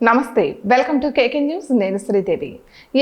నమస్తే, welcome to KK news. నేను శ్రీదేవి.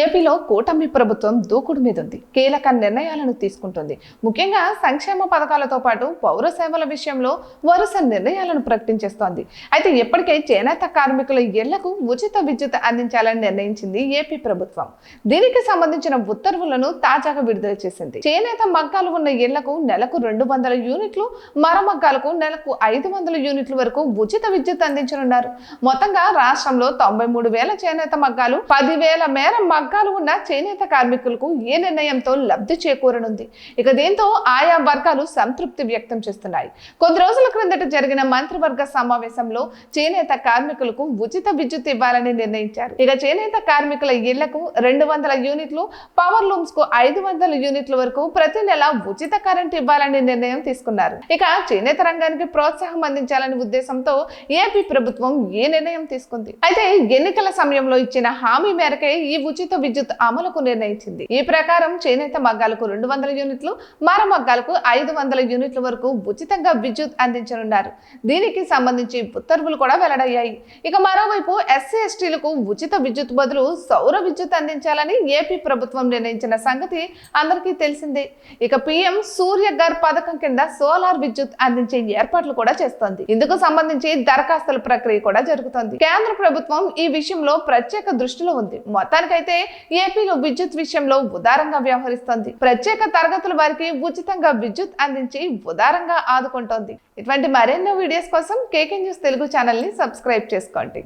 ఏపీలో కూటమి ప్రభుత్వం దూకుడు మీద ఉంది. కీలక నిర్ణయాలను తీసుకుంటుంది. ముఖ్యంగా సంక్షేమ పథకాలతో పాటు పౌర సేవల విషయంలో వరుస నిర్ణయాలను ప్రకటించేస్తోంది. అయితే ఇప్పటికే చేనేత కార్మికుల ఇళ్లకు ఉచిత విద్యుత్ అందించాలని నిర్ణయించింది ఏపీ ప్రభుత్వం. దీనికి సంబంధించిన ఉత్తర్వులను తాజాగా విడుదల చేసింది. చేనేత మగ్గాలు ఉన్న ఇళ్లకు నెలకు 200 యూనిట్లు, మరమగ్గాలకు నెలకు 500 యూనిట్ల వరకు ఉచిత విద్యుత్ అందించనున్నారు. మొత్తంగా రాష్ట్రంలో 93,000 చేనేత మగ్గాలు, 10,000 మేర మగ్గాలు ఉన్న చేనేత కార్మికులకు ఈ నిర్ణయంతో లబ్ధి చేకూరనుంది. ఇక దీంతో ఆయా వర్గాలు సంతృప్తి వ్యక్తం చేస్తున్నాయి. కొద్ది రోజుల క్రిందట జరిగిన మంత్రివర్గ సమావేశంలో చేనేత కార్మికులకు ఉచిత విద్యుత్ ఇవ్వాలని నిర్ణయించారు. ఇక చేనేత కార్మికుల ఇళ్లకు 200 యూనిట్లు, పవర్ లూమ్స్ కు 500 యూనిట్ల వరకు ప్రతి నెల ఉచిత కరెంట్ ఇవ్వాలని నిర్ణయం తీసుకున్నారు. ఇక చేనేత రంగానికి ప్రోత్సాహం అందించాలనే ఉద్దేశంతో ఏపీ ప్రభుత్వం ఈ నిర్ణయం తీసుకుంది. అయితే ఎన్నికల సమయంలో ఇచ్చిన హామీ మేరకే ఈ ఉచిత విద్యుత్ అమలుకు నిర్ణయించింది. ఈ ప్రకారం చేనేత మగ్గాలకు 200 యూనిట్లు, మర మగ్గాలకు 500 యూనిట్ల వరకు ఉచితంగా విద్యుత్ అందించనున్నారు. దీనికి సంబంధించి ఉత్తర్వులు కూడా వెల్లడయ్యాయి. ఇక మరోవైపు ఎస్సీ ఎస్టీలకు ఉచిత విద్యుత్ బదులు సౌర విద్యుత్ అందించాలని ఏపీ ప్రభుత్వం నిర్ణయించిన సంగతి అందరికీ తెలిసిందే. ఇక పీఎం సూర్యఘర్ పథకం కింద సోలార్ విద్యుత్ అందించే ఏర్పాట్లు కూడా చేస్తోంది. ఇందుకు సంబంధించి దరఖాస్తుల ప్రక్రియ కూడా జరుగుతోంది. కేంద్ర ప్రభుత్వం ఈ విషయంలో ప్రత్యేక దృష్టిలో ఉంది. మొత్తానికైతే ఏపీలో విద్యుత్ విషయంలో ఉదారంగా వ్యవహరిస్తోంది. ప్రత్యేక తరగతుల వారికి ఉచితంగా విద్యుత్ అందించి ఉదారంగా ఆదుకుంటోంది. ఇటువంటి మరెన్నో వీడియోస్ కోసం కేకే న్యూస్ తెలుగు ఛానల్ ని సబ్స్క్రైబ్ చేసుకోండి.